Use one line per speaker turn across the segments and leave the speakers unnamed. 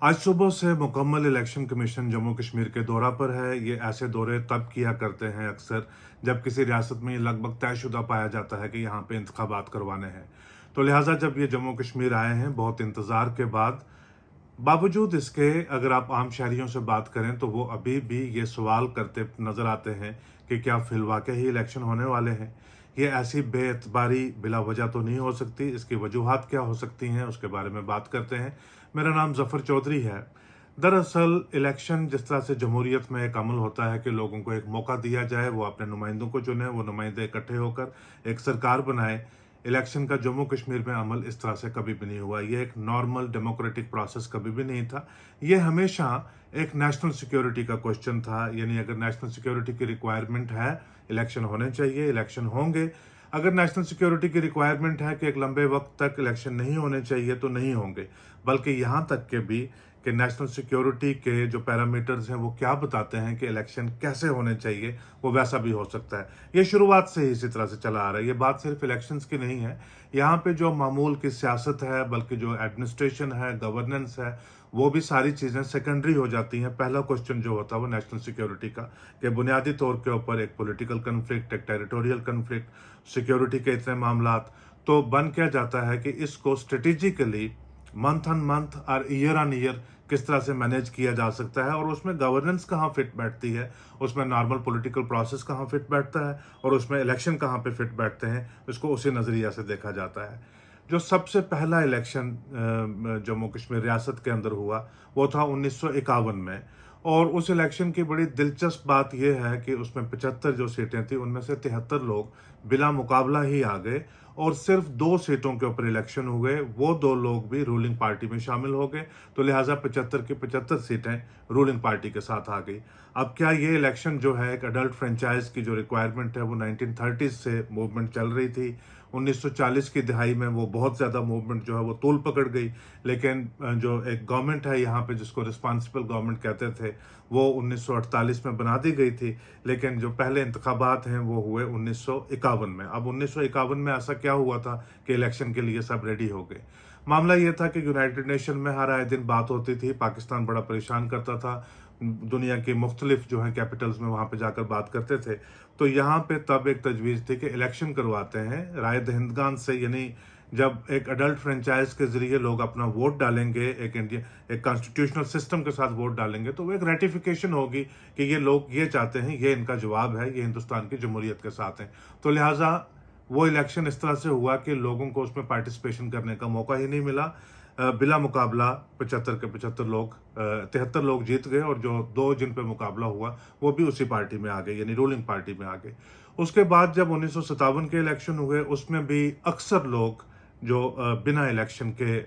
आज सुबह से मुकम्मल इलेक्शन कमीशन जम्मू कश्मीर के दौरा पर है। ये ऐसे दौरे तब किया करते हैं अक्सर जब किसी रियासत में ये लगभग तयशुदा पाया जाता है कि यहाँ पे इंतखाबात करवाने हैं। तो लिहाजा जब ये जम्मू कश्मीर आए हैं बहुत इंतज़ार के बाद, बावजूद इसके अगर आप आम शहरियों से बात करें तो वो अभी भी ये सवाल करते नज़र आते हैं कि क्या फिलवाक़े ही इलेक्शन होने वाले हैं। ये ऐसी बेएतबारी बिला वजह तो नहीं हो सकती, इसकी वजूहात क्या हो सकती हैं उसके बारे में बात करते हैं। मेरा नाम ज़फ़र चौधरी है। दरअसल इलेक्शन जिस तरह से जमहूरियत में एक अमल होता है कि लोगों को एक मौका दिया जाए, वो अपने नुमाइंदों को चुने, वो नुमाइंदे इकट्ठे होकर एक सरकार बनाए। इलेक्शन का जम्मू कश्मीर में अमल इस तरह से कभी भी नहीं हुआ। ये एक नॉर्मल डेमोक्रेटिक प्रोसेस कभी भी नहीं था। ये हमेशा एक नेशनल सिक्योरिटी का क्वेश्चन था, यानी अगर नेशनल सिक्योरिटी की रिक्वायरमेंट है, इलेक्शन होने चाहिए, इलेक्शन होंगे। अगर नेशनल सिक्योरिटी की रिक्वायरमेंट है कि एक लंबे वक्त तक इलेक्शन नहीं होने चाहिए तो नहीं होंगे। बल्कि यहाँ तक के भी कि नेशनल सिक्योरिटी के जो पैरामीटर्स हैं वो क्या बताते हैं कि इलेक्शन कैसे होने चाहिए, वो वैसा भी हो सकता है। ये शुरुआत से ही इसी तरह से चला आ रहा है। ये बात सिर्फ इलेक्शंस की नहीं है। यहाँ पे जो मामूल की सियासत है, बल्कि जो एडमिनिस्ट्रेशन है, गवर्नेंस है, वो भी सारी चीज़ें सेकेंडरी हो जाती हैं। पहला क्वेश्चन जो होता है वो नेशनल सिक्योरिटी का, कि बुनियादी तौर के ऊपर एक पॉलिटिकल कन्फ्लिक्ट, एक टेरिटोरियल कन्फ्लिक्ट, सिक्योरिटी के इतने मामलात, तो बन क्या जाता है कि इसको स्ट्रेटेजिकली मंथ ऑन मंथ और ईयर ऑन ईयर किस तरह से मैनेज किया जा सकता है, और उसमें गवर्नेंस कहाँ फिट बैठती है, उसमें नॉर्मल पॉलिटिकल प्रोसेस कहाँ फिट बैठता है, और उसमें इलेक्शन कहाँ पे फिट बैठते हैं, इसको उसी नज़रिया से देखा जाता है। जो सबसे पहला इलेक्शन जम्मू कश्मीर रियासत के अंदर हुआ वो था 1951 में, और उस इलेक्शन की बड़ी दिलचस्प बात यह है कि उसमें 75 जो सीटें थी उनमें से 73 लोग बिला मुकाबला ही आ गए, और सिर्फ 2 सीटों के ऊपर इलेक्शन हुए। वो 2 लोग भी रूलिंग पार्टी में शामिल हो गए, तो लिहाजा 75 की 75 सीटें रूलिंग पार्टी के साथ आ गई। अब क्या ये इलेक्शन जो है, एक अडल्ट फ्रेंचाइज की जो रिक्वायरमेंट है वो 1930 से मूवमेंट चल रही थी। 1940 की दिहाई में वो बहुत ज़्यादा मूवमेंट जो है वो तूल पकड़ गई। लेकिन जो एक गवर्नमेंट है यहाँ पे जिसको रिस्पॉन्सिबल गवर्नमेंट कहते थे, वो 1948 में बना दी गई थी। लेकिन जो पहले इंतखाबात हैं वो हुए 1951 में। अब 1951 में ऐसा क्या हुआ था कि इलेक्शन के लिए सब रेडी हो गए। मामला ये था कि यूनाइटेड नेशन में हर आए दिन बात होती थी, पाकिस्तान बड़ा परेशान करता था, दुनिया की मुख्तलिफ जो है कैपिटल्स में वहाँ पे जाकर बात करते थे। तो यहाँ पे तब एक तजवीज़ थी कि इलेक्शन करवाते हैं राय दहिंदगान से, यानी जब एक अडल्ट फ्रेंचाइज के ज़रिए लोग अपना वोट डालेंगे, एक कॉन्स्टिट्यूशनल सिस्टम के साथ वोट डालेंगे, तो वो एक रेटिफिकेशन होगी कि ये लोग ये चाहते हैं, ये इनका जवाब है, ये हिंदुस्तान की जमहूरियत के साथ हैं। तो लिहाजा वो इलेक्शन इस तरह से हुआ कि लोगों को उसमें पार्टिसिपेशन करने का मौका ही नहीं मिला। बिला मुकाबला 75 के 75 लोग, 73 लोग जीत गए, और जो 2 जिन पे मुकाबला हुआ वो भी उसी पार्टी में आ गए, यानी रूलिंग पार्टी में आ गए। उसके बाद जब 1957 के इलेक्शन हुए, उसमें भी अक्सर लोग जो बिना इलेक्शन के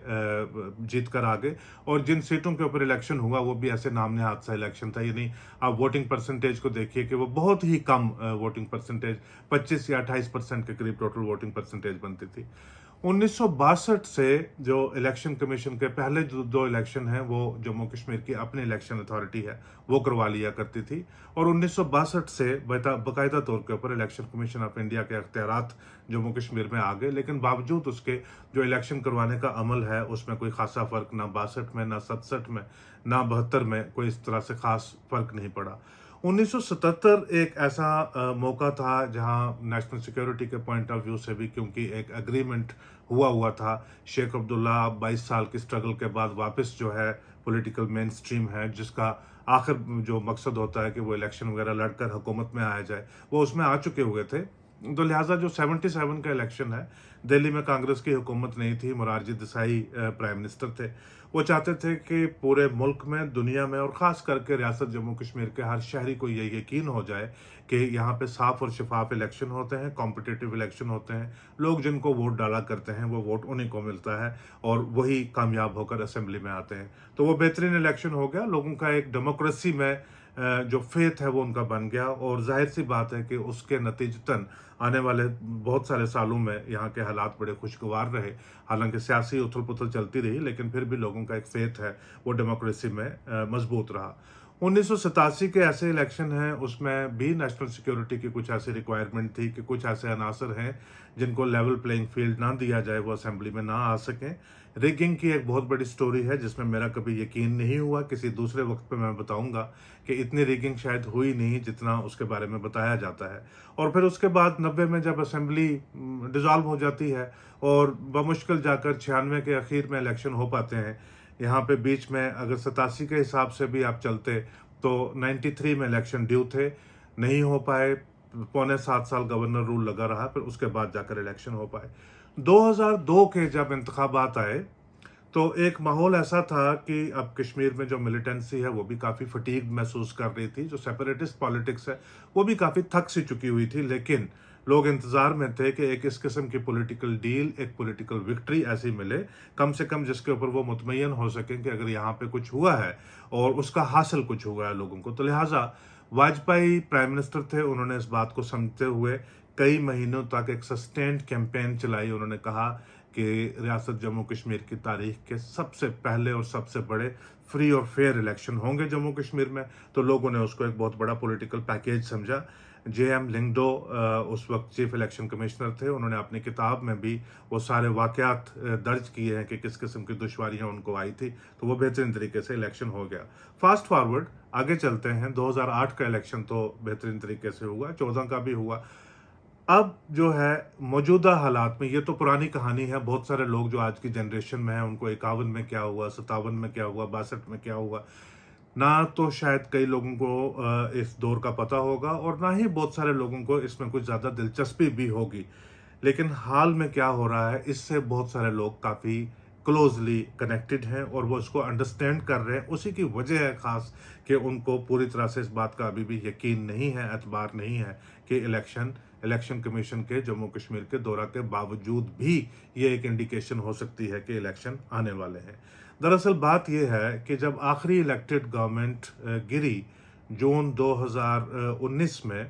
जीत कर आ गए, और जिन सीटों के ऊपर इलेक्शन हुआ वो भी ऐसे नाम नेहात सा इलेक्शन था, यानी आप वोटिंग परसेंटेज को देखिए कि वो बहुत ही कम वोटिंग परसेंटेज, 25 या 28% के करीब टोटल वोटिंग परसेंटेज बनती थी। 1962 से जो इलेक्शन कमीशन के पहले जो 2 इलेक्शन हैं वो जम्मू कश्मीर की अपनी इलेक्शन अथॉरिटी है वो करवा लिया करती थी, और 1962 से बाकायदा तौर के ऊपर इलेक्शन कमीशन ऑफ इंडिया के अख्तियारात जम्मू कश्मीर में आ गए। लेकिन बावजूद उसके जो इलेक्शन करवाने का अमल है उसमें कोई खासा फ़र्क ना 62 में, ना 67 में, ना 72 में कोई इस तरह से ख़ास फ़र्क नहीं पड़ा। 1977 एक ऐसा मौका था जहां नेशनल सिक्योरिटी के पॉइंट ऑफ व्यू से भी, क्योंकि एक एग्रीमेंट हुआ था, शेख अब्दुल्ला 22 साल की स्ट्रगल के बाद वापस जो है पॉलिटिकल मेन स्ट्रीम है, जिसका आखिर जो मकसद होता है कि वो इलेक्शन वगैरह लड़कर हुकूमत में आया जाए, वो उसमें आ चुके हुए थे। तो लिहाजा जो 77 का इलेक्शन है, दिल्ली में कांग्रेस की हुकूमत नहीं थी, मोरारजी देसाई प्राइम मिनिस्टर थे। वो चाहते थे कि पूरे मुल्क में, दुनिया में, और ख़ास करके रियासत जम्मू कश्मीर के हर शहरी को ये यकीन हो जाए कि यहाँ पे साफ और शफाफ इलेक्शन होते हैं, कॉम्पिटिटिव इलेक्शन होते हैं, लोग जिनको वोट डाला करते हैं वो वोट उन्हीं को मिलता है, और वही कामयाब होकर असेंबली में आते हैं। तो वो बेहतरीन इलेक्शन हो गया, लोगों का एक डेमोक्रेसी में जो फेथ है वो उनका बन गया, और जाहिर सी बात है कि उसके नतीजतन आने वाले बहुत सारे सालों में यहाँ के हालात बड़े खुशगवार रहे। हालांकि सियासी उथल पुथल चलती रही, लेकिन फिर भी लोगों का एक फेथ है वो डेमोक्रेसी में मजबूत रहा। 1987 के ऐसे इलेक्शन हैं, उसमें भी नेशनल सिक्योरिटी की कुछ ऐसी रिक्वायरमेंट थी कि कुछ ऐसे अनासर हैं जिनको लेवल प्लेइंग फील्ड ना दिया जाए, वो असेंबली में ना आ सकें। रिगिंग की एक बहुत बड़ी स्टोरी है जिसमें मेरा कभी यकीन नहीं हुआ। किसी दूसरे वक्त पे मैं बताऊंगा कि इतनी रिगिंग शायद हुई नहीं जितना उसके बारे में बताया जाता है। और फिर उसके बाद 90 में जब असेंबली डिसॉल्व हो जाती है और बमुश्किल जाकर 96 के आखिर में इलेक्शन हो पाते हैं। यहाँ पे बीच में अगर 87 के हिसाब से भी आप चलते तो 93 में इलेक्शन ड्यू थे, नहीं हो पाए। पौने 7 साल गवर्नर रूल लगा रहा, फिर उसके बाद जाकर इलेक्शन हो पाए। 2002 के जब इंतखाबात आए तो एक माहौल ऐसा था कि अब कश्मीर में जो मिलिटेंसी है वो भी काफ़ी फटीग महसूस कर रही थी, जो सेपरेटिस्ट पॉलिटिक्स है वो भी काफ़ी थक सी चुकी हुई थी। लेकिन लोग इंतजार में थे कि एक इस किस्म की पॉलिटिकल डील, एक पॉलिटिकल विक्ट्री ऐसी मिले, कम से कम जिसके ऊपर वो मुतमयन हो सकें कि अगर यहाँ पे कुछ हुआ है और उसका हासिल कुछ हुआ है लोगों को। तो लिहाजा वाजपेयी प्राइम मिनिस्टर थे, उन्होंने इस बात को समझते हुए कई महीनों तक एक सस्टेन्ड कैंपेन चलाई। उन्होंने कहा कि रियासत जम्मू कश्मीर की तारीख के सबसे पहले और सबसे बड़े फ्री और फेयर इलेक्शन होंगे जम्मू कश्मीर में। तो लोगों ने उसको एक बहुत बड़ा पॉलिटिकल पैकेज समझा। जे.एम. लिंगडो उस वक्त चीफ इलेक्शन कमिश्नर थे, उन्होंने अपनी किताब में भी वो सारे वाकयात दर्ज किए हैं कि किस किस्म की दुश्वारियां उनको आई थी। तो वो बेहतरीन तरीके से इलेक्शन हो गया। फास्ट फॉरवर्ड आगे चलते हैं, 2008 का इलेक्शन तो बेहतरीन तरीके से हुआ, 14 का भी हुआ। अब जो है मौजूदा हालात में, ये तो पुरानी कहानी है, बहुत सारे लोग जो आज की जनरेशन में हैं उनको 51 में क्या हुआ, 57 में क्या हुआ, 62 में क्या हुआ, ना तो शायद कई लोगों को इस दौर का पता होगा और ना ही बहुत सारे लोगों को इसमें कुछ ज़्यादा दिलचस्पी भी होगी। लेकिन हाल में क्या हो रहा है इससे बहुत सारे लोग काफ़ी क्लोजली कनेक्टेड हैं और वो इसको अंडरस्टैंड कर रहे हैं। उसी की वजह है ख़ास कि उनको पूरी तरह से इस बात का अभी भी यकीन नहीं है, एतबार नहीं है कि इलेक्शन कमीशन के जम्मू कश्मीर के दौरा के बावजूद भी ये एक इंडिकेशन हो सकती है कि इलेक्शन आने वाले हैं। दरअसल बात यह है कि जब आखिरी इलेक्टेड गवर्नमेंट गिरी जून 2019 में,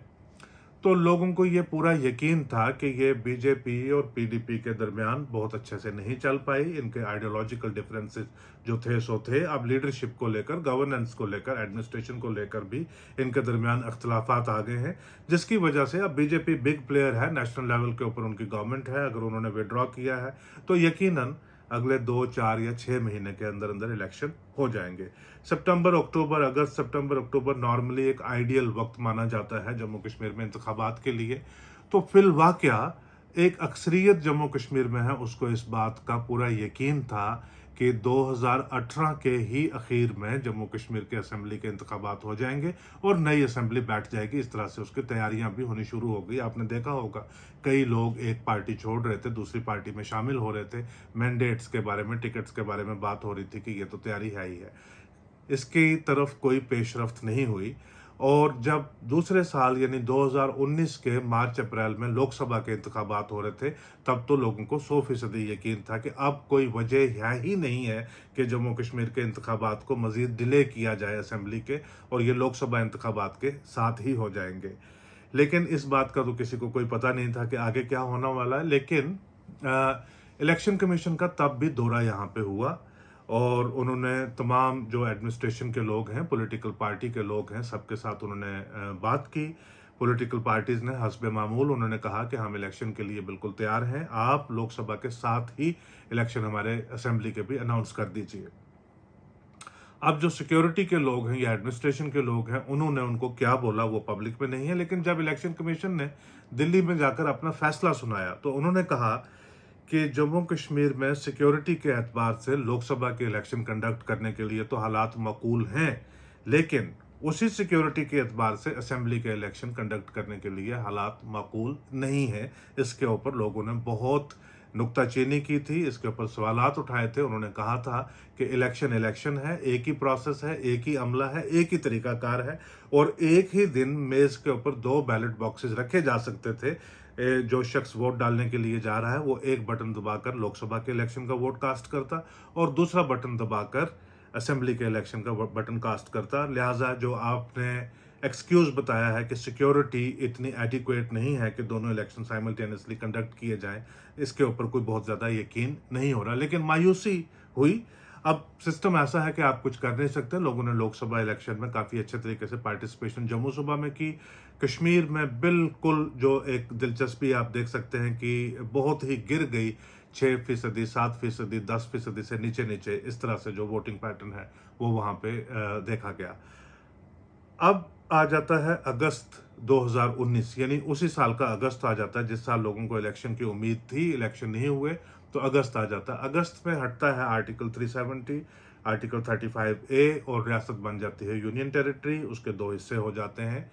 तो लोगों को ये पूरा यकीन था कि ये बीजेपी और पीडीपी के दरमियान बहुत अच्छे से नहीं चल पाई। इनके आइडियोलॉजिकल डिफरेंसेस जो थे सो थे। अब लीडरशिप को लेकर, गवर्नेंस को लेकर, एडमिनिस्ट्रेशन को लेकर भी इनके दरमियान अख्तिलाफात आ गए हैं, जिसकी वजह से अब बीजेपी बिग प्लेयर है, नेशनल लेवल के ऊपर उनकी गवर्नमेंट है। अगर उन्होंने विड्रॉ किया है तो यकीनन अगले 2, 4 या 6 महीने के अंदर अंदर इलेक्शन हो जाएंगे। सितंबर, अक्टूबर, अगस्त, सितंबर, अक्टूबर नॉर्मली एक आइडियल वक्त माना जाता है जम्मू कश्मीर में इंतखाबात के लिए। तो फिलवाक़या एक अक्सरियत जम्मू कश्मीर में है, उसको इस बात का पूरा यकीन था कि 2018 के ही आखिर में जम्मू कश्मीर के असेंबली के इंतखाबात हो जाएंगे और नई असेंबली बैठ जाएगी। इस तरह से उसकी तैयारियां भी होनी शुरू हो गई। आपने देखा होगा कई लोग एक पार्टी छोड़ रहे थे, दूसरी पार्टी में शामिल हो रहे थे। मैंडेट्स के बारे में, टिकट्स के बारे में बात हो रही थी कि ये तो तैयारी है ही है। इसकी तरफ कोई पेशरफ्त नहीं हुई। और जब दूसरे साल यानी 2019 के मार्च अप्रैल में लोकसभा के इंतखाबात हो रहे थे, तब तो लोगों को 100% यकीन था कि अब कोई वजह है ही नहीं है कि जम्मू कश्मीर के इंतखाबात को मजीद डिले किया जाए असेंबली के, और ये लोकसभा इंतखाबात के साथ ही हो जाएंगे। लेकिन इस बात का तो किसी को कोई पता नहीं था कि आगे क्या होने वाला है। लेकिन इलेक्शन कमीशन का तब भी दौरा यहाँ पे हुआ और उन्होंने तमाम जो एडमिनिस्ट्रेशन के लोग हैं, पॉलिटिकल पार्टी के लोग हैं, सबके साथ उन्होंने बात की। पॉलिटिकल पार्टीज ने हस्बे मामूल उन्होंने कहा कि हम इलेक्शन के लिए बिल्कुल तैयार हैं, आप लोकसभा के साथ ही इलेक्शन हमारे असेंबली के भी अनाउंस कर दीजिए। अब जो सिक्योरिटी के लोग हैं या एडमिनिस्ट्रेशन के लोग हैं, उन्होंने उनको क्या बोला वो पब्लिक में नहीं है। लेकिन जब इलेक्शन कमीशन ने दिल्ली में जाकर अपना फैसला सुनाया तो उन्होंने कहा कि जम्मू कश्मीर में सिक्योरिटी के एतबार से लोकसभा के इलेक्शन कंडक्ट करने के लिए तो हालात माकूल हैं, लेकिन उसी सिक्योरिटी के एतबार से असेंबली के इलेक्शन कंडक्ट करने के लिए हालात माकूल नहीं है। इसके ऊपर लोगों ने बहुत नुक्ताचीनी की थी, इसके ऊपर सवालात उठाए थे। उन्होंने कहा था कि इलेक्शन है, एक ही प्रोसेस है, एक ही अमला है, एक ही तरीकाकार है और एक ही दिन मेज़ के ऊपर 2 बैलेट बॉक्सेस रखे जा सकते थे। जो शख्स वोट डालने के लिए जा रहा है वो एक बटन दबाकर लोकसभा के इलेक्शन का वोट कास्ट करता और दूसरा बटन दबाकर असेंबली के इलेक्शन का बटन कास्ट करता। लिहाजा जो आपने एक्सक्यूज बताया है कि सिक्योरिटी इतनी एडिक्वेट नहीं है कि दोनों इलेक्शन साइमल्टेनियसली कंडक्ट किए जाएं, इसके ऊपर कोई बहुत ज़्यादा यकीन नहीं हो रहा। लेकिन मायूसी हुई। अब सिस्टम ऐसा है कि आप कुछ कर नहीं सकते। लोगों ने लोकसभा इलेक्शन में काफ़ी अच्छे तरीके से पार्टिसिपेशन जम्मू सूबा में की। कश्मीर में बिल्कुल जो एक दिलचस्पी आप देख सकते हैं कि बहुत ही गिर गई, 6%, 7%, 10% से नीचे नीचे, इस तरह से जो वोटिंग पैटर्न है वो वहाँ पे देखा गया। अब आ जाता है अगस्त 2019, यानी उसी साल का अगस्त आ जाता है जिस साल लोगों को इलेक्शन की उम्मीद थी, इलेक्शन नहीं हुए, तो अगस्त आ जाता है। अगस्त में हटता है आर्टिकल 370, आर्टिकल 35A, और रियासत बन जाती है यूनियन टेरिटरी। उसके दो हिस्से हो जाते हैं।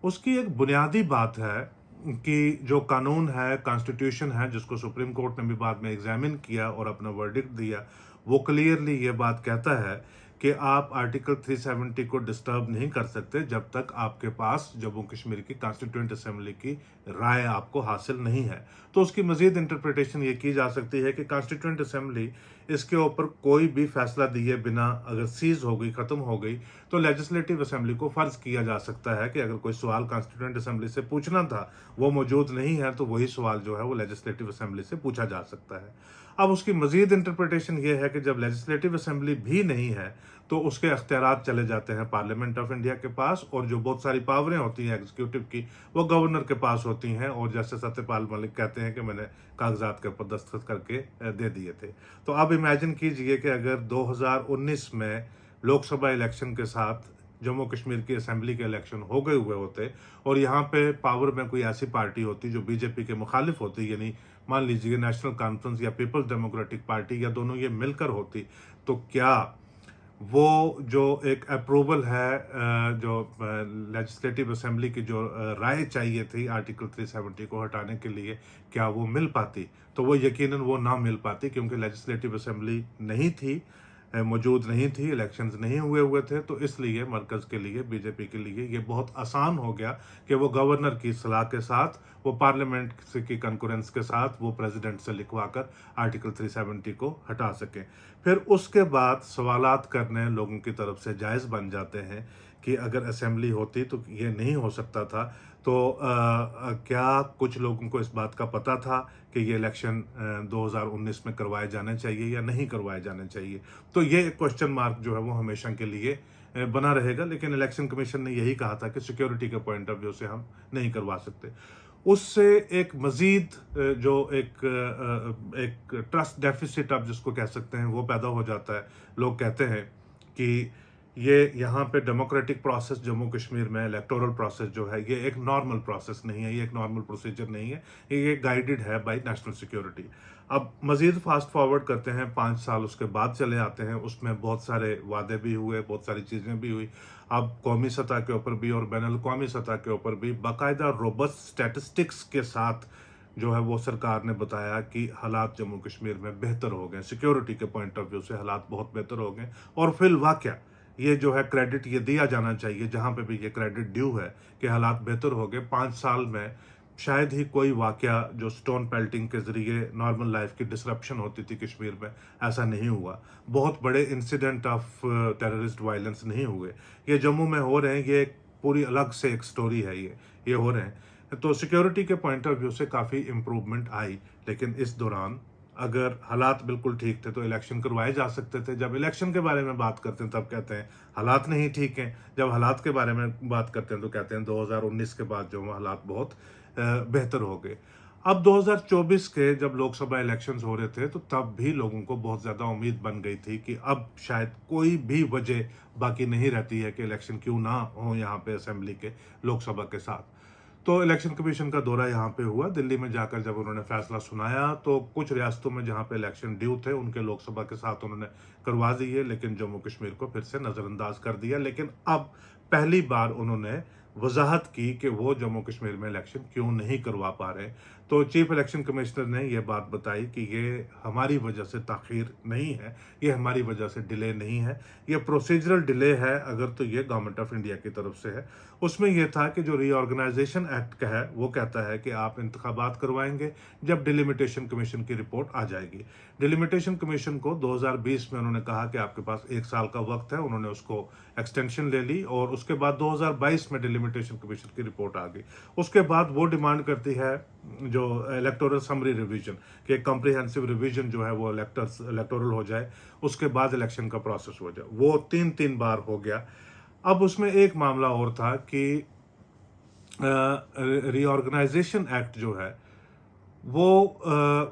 उसकी एक बुनियादी बात है कि जो कानून है, कॉन्स्टिट्यूशन है, जिसको सुप्रीम कोर्ट ने भी बाद में एग्जामिन किया और अपना वर्डिक्ट दिया, वो क्लियरली ये बात कहता है कि आप आर्टिकल 370 को डिस्टर्ब नहीं कर सकते जब तक आपके पास जम्मू कश्मीर की कॉन्स्टिट्यूएंट असेंबली की राय आपको हासिल नहीं है। तो उसकी मजीद इंटरप्रिटेशन ये की जा सकती है कि कॉन्स्टिट्यूएंट असेंबली इसके ऊपर कोई भी फैसला दिए बिना अगर सीज हो गई, खत्म हो गई, तो लेजिस्लेटिव असेंबली को फर्ज किया जा सकता है कि अगर कोई सवाल कॉन्स्टिट्यूएंट असेंबली से पूछना था, वो मौजूद नहीं है, तो वही सवाल जो है वो लेजिस्लेटिव असेंबली से पूछा जा सकता है। अब उसकी मजीद इंटरप्रिटेशन ये है कि जब लेजिस्लेटिव असेंबली भी नहीं है तो उसके अख्तियारात चले जाते हैं पार्लियामेंट ऑफ इंडिया के पास, और जो बहुत सारी पावरें होती हैं एग्जीक्यूटिव की, वो गवर्नर के पास होती हैं। और जैसे सत्यपाल मलिक कहते हैं कि मैंने कागजात के ऊपर दस्तखत करके दे दिए थे। तो अब इमेजिन कीजिए कि अगर 2019 में लोकसभा इलेक्शन के साथ जम्मू कश्मीर की असेंबली के इलेक्शन हो गए हुए होते और यहाँ पे पावर में कोई ऐसी पार्टी होती जो बीजेपी के मुखालिफ होती, यानी मान लीजिए नेशनल कॉन्फ्रेंस या पीपल्स डेमोक्रेटिक पार्टी, या दोनों ये मिलकर होती, तो क्या वो जो एक अप्रूवल है, जो लेजिस्लेटिव असेंबली की जो राय चाहिए थी आर्टिकल 370 को हटाने के लिए, क्या वो मिल पाती? तो वो यकीनन वो ना मिल पाती, क्योंकि लेजिस्लेटिव असेंबली नहीं थी, मौजूद नहीं थी, इलेक्शंस नहीं हुए थे। तो इसलिए मरकज़ के लिए, बीजेपी के लिए ये बहुत आसान हो गया कि वो गवर्नर की सलाह के साथ, वो पार्लियामेंट की कंकरेंस के साथ, वो प्रेसिडेंट से लिखवा कर आर्टिकल 370 को हटा सकें। फिर उसके बाद सवालात करने लोगों की तरफ से जायज़ बन जाते हैं कि अगर असेंबली होती तो ये नहीं हो सकता था। तो क्या कुछ लोगों को इस बात का पता था कि ये इलेक्शन 2019 में करवाए जाने चाहिए या नहीं करवाए जाने चाहिए? तो ये क्वेश्चन मार्क जो है वो हमेशा के लिए बना रहेगा। लेकिन इलेक्शन कमीशन ने यही कहा था कि सिक्योरिटी के पॉइंट ऑफ व्यू से हम नहीं करवा सकते। उससे एक मजीद जो एक ट्रस्ट डेफिसिट आप जिसको कह सकते हैं वो पैदा हो जाता है। लोग कहते हैं कि ये यहाँ पे डेमोक्रेटिक प्रोसेस जम्मू कश्मीर में, इलेक्टोरल प्रोसेस जो है, ये एक नॉर्मल प्रोसेस नहीं है, ये एक नॉर्मल प्रोसीजर नहीं है, ये गाइडेड है बाय नेशनल सिक्योरिटी। अब मजीद फास्ट फॉरवर्ड करते हैं, 5 साल उसके बाद चले आते हैं। उसमें बहुत सारे वादे भी हुए, बहुत सारी चीज़ें भी हुई। अब कौमी सतह के ऊपर भी और बैनुल अक़वामी सतह के ऊपर भी बाकायदा रोबस्ट स्टैटिस्टिक्स के साथ जो है वो सरकार ने बताया कि हालात जम्मू कश्मीर में बेहतर हो गए, सिक्योरिटी के पॉइंट ऑफ व्यू से हालात बहुत बेहतर हो गए। और फिर वाकया ये जो है क्रेडिट ये दिया जाना चाहिए, जहाँ पे भी ये क्रेडिट ड्यू है, कि हालात बेहतर हो गए। 5 साल में शायद ही कोई वाकया जो स्टोन पेल्टिंग के जरिए नॉर्मल लाइफ की डिसरप्शन होती थी कश्मीर में, ऐसा नहीं हुआ। बहुत बड़े इंसिडेंट ऑफ टेररिस्ट वायलेंस नहीं हुए। ये जम्मू में हो रहे हैं, ये एक पूरी अलग से एक स्टोरी है, ये हो रहे हैं। तो सिक्योरिटी के पॉइंट ऑफ व्यू से काफ़ी इम्प्रूवमेंट आई। लेकिन इस दौरान अगर हालात बिल्कुल ठीक थे तो इलेक्शन करवाए जा सकते थे। जब इलेक्शन के बारे में बात करते हैं तब कहते हैं हालात नहीं ठीक हैं। जब हालात के बारे में बात करते हैं तो कहते हैं 2019 के बाद जो हालात बहुत बेहतर हो गए। अब 2024 के जब लोकसभा इलेक्शंस हो रहे थे तो तब भी लोगों को बहुत ज़्यादा उम्मीद बन गई थी कि अब शायद कोई भी वजह बाकी नहीं रहती है कि इलेक्शन क्यों ना हो यहाँ पे असेंबली के, लोकसभा के साथ। तो इलेक्शन कमीशन का दौरा यहाँ पे हुआ। दिल्ली में जाकर जब उन्होंने फैसला सुनाया तो कुछ रियासतों में जहाँ पे इलेक्शन ड्यू थे उनके लोकसभा के साथ उन्होंने करवा दिए, लेकिन जम्मू कश्मीर को फिर से नज़रअंदाज कर दिया। लेकिन अब पहली बार उन्होंने वजाहत की कि वो जम्मू कश्मीर में इलेक्शन क्यों नहीं करवा पा रहे। तो चीफ इलेक्शन कमिश्नर ने यह बात बताई कि ये हमारी वजह से ताख़ीर नहीं है, ये हमारी वजह से डिले नहीं है, ये प्रोसीजरल डिले है अगर तो ये गवर्नमेंट ऑफ इंडिया की तरफ से है। उसमें यह था कि जो रीऑर्गेनाइजेशन एक्ट का है वो कहता है कि आप इंतखाबात करवाएंगे जब डिलिमिटेशन कमीशन की रिपोर्ट आ जाएगी। डिलिमिटेशन कमीशन को 2020 में उन्होंने कहा कि आपके पास 1 साल का वक्त है, उन्होंने उसको एक्सटेंशन ले ली और उसके बाद 2022 में डिलिमिटेशन कमीशन की रिपोर्ट आ गई। उसके बाद वो डिमांड करती है जो इलेक्टोरल समरी रिवीजन, कि एक कॉम्प्रिहेंसिव रिवीजन जो है वो इलेक्टोरल हो जाए, उसके बाद इलेक्शन का प्रोसेस हो जाए। वो तीन बार हो गया। अब उसमें एक मामला और था कि रीऑर्गेनाइजेशन एक्ट जो है वो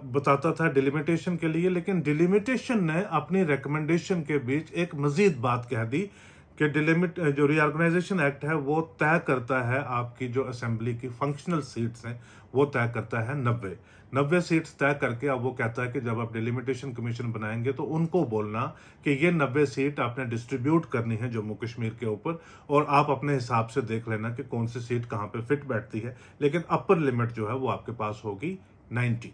बताता था डिलिमिटेशन के लिए, लेकिन डिलिमिटेशन ने अपनी रिकमेंडेशन के बीच एक मजीद बात कह दी कि जो रीऑर्गेनाइजेशन एक्ट है वो तय करता है आपकी जो असेंबली की फंक्शनल सीट्स हैं, वो तय करता है 90 सीट्स तय करके अब वो कहता है कि जब आप डिलिमिटेशन कमीशन बनाएंगे तो उनको बोलना कि ये 90 सीट आपने डिस्ट्रीब्यूट करनी है जम्मू कश्मीर के ऊपर, और आप अपने हिसाब से देख लेना कि कौन सी सीट कहाँ पे फिट बैठती है, लेकिन अपर लिमिट जो है वो आपके पास होगी 90।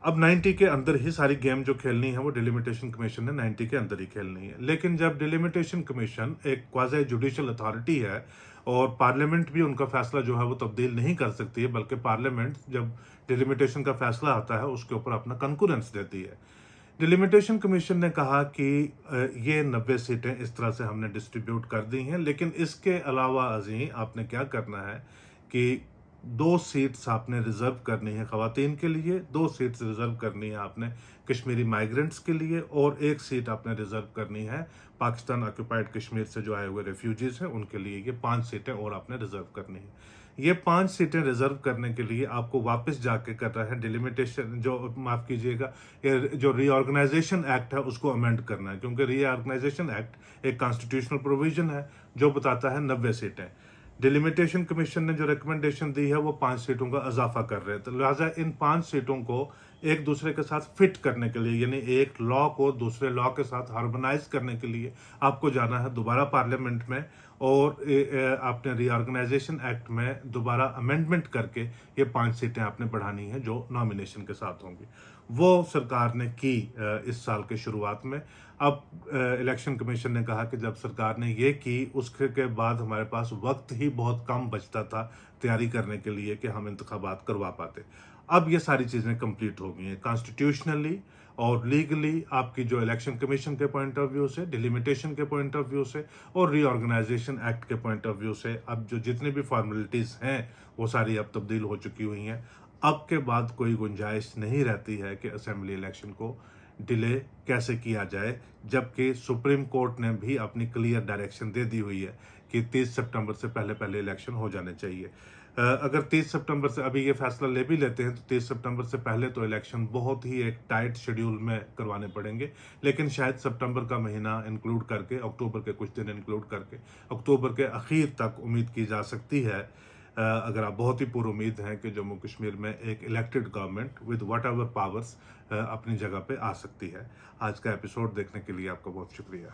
अब 90 के अंदर ही सारी गेम जो खेलनी है वो डिलिमिटेशन कमीशन ने 90 के अंदर ही खेलनी है। लेकिन जब डिलिमिटेशन कमीशन एक क्वाज़ी जुडिशियल अथॉरिटी है और पार्लियामेंट भी उनका फैसला जो है वो तब्दील नहीं कर सकती है, बल्कि पार्लियामेंट जब डिलिमिटेशन का फैसला आता है उसके ऊपर अपना कंकरेंस देती है। डिलिमिटेशन कमीशन ने कहा कि ये 90 सीटें इस तरह से हमने डिस्ट्रीब्यूट कर दी हैं, लेकिन इसके अलावा अजीं आपने क्या करना है कि 2 सीट्स आपने रिजर्व करनी है ख़वातीन के लिए, 2 सीट्स रिजर्व करनी है आपने कश्मीरी माइग्रेंट्स के लिए, और 1 सीट आपने रिजर्व करनी है पाकिस्तान ऑक्यूपाइड कश्मीर से जो आए हुए रेफ्यूजीज हैं उनके लिए। ये 5 सीटें और आपने रिजर्व करनी है। ये 5 सीटें रिजर्व करने के लिए आपको वापस जाके करना है डिलिमिटेशन, जो माफ़ कीजिएगा, जो रीऑर्गेनाइजेशन एक्ट है उसको अमेंड करना है, क्योंकि रीऑर्गेनाइजेशन एक्ट एक कॉन्स्टिट्यूशनल प्रोविजन है जो बताता है 90 सीटें। डिलिमिटेशन कमीशन ने जो रिकमेंडेशन दी है वो 5 सीटों का इजाफा कर रहे हैं, तो लिहाजा इन 5 सीटों को एक दूसरे के साथ फिट करने के लिए, यानी एक लॉ को दूसरे लॉ के साथ हार्मोनाइज करने के लिए आपको जाना है दोबारा पार्लियामेंट में, और आपने रीऑर्गेनाइजेशन एक्ट में दोबारा अमेंडमेंट करके ये 5 सीटें आपने बढ़ानी है जो नॉमिनेशन के साथ होंगी। वो सरकार ने की इस साल के शुरुआत में। अब इलेक्शन कमीशन ने कहा कि जब सरकार ने ये की उसके बाद हमारे पास वक्त ही बहुत कम बचता था तैयारी करने के लिए कि हम इंतखाबात करवा पाते। अब ये सारी चीज़ें कंप्लीट हो गई हैं कॉन्स्टिट्यूशनली और लीगली, आपकी जो इलेक्शन कमीशन के पॉइंट ऑफ व्यू से, डिलिमिटेशन के पॉइंट ऑफ व्यू से, और रीऑर्गेनाइजेशन एक्ट के पॉइंट ऑफ व्यू से। अब जो जितनी भी फॉर्मेलिटीज़ हैं वो सारी अब तब्दील हो चुकी हुई हैं। अब के बाद कोई गुंजाइश नहीं रहती है कि असेंबली इलेक्शन को डिले कैसे किया जाए, जबकि सुप्रीम कोर्ट ने भी अपनी क्लियर डायरेक्शन दे दी हुई है कि 30 सितंबर से पहले इलेक्शन हो जाने चाहिए। अगर 30 सितंबर से अभी ये फैसला ले भी लेते हैं तो 30 सितंबर से पहले तो इलेक्शन बहुत ही एक टाइट शेड्यूल में करवाने पड़ेंगे, लेकिन शायद सितंबर का महीना इंक्लूड करके, अक्टूबर के कुछ दिन इंक्लूड करके, अक्टूबर के आखिर तक उम्मीद की जा सकती है, अगर आप बहुत ही पूरी उम्मीद है कि जम्मू कश्मीर में एक elected government with what ever powers अपनी जगह पे आ सकती है। आज का एपिसोड देखने के लिए आपका बहुत शुक्रिया।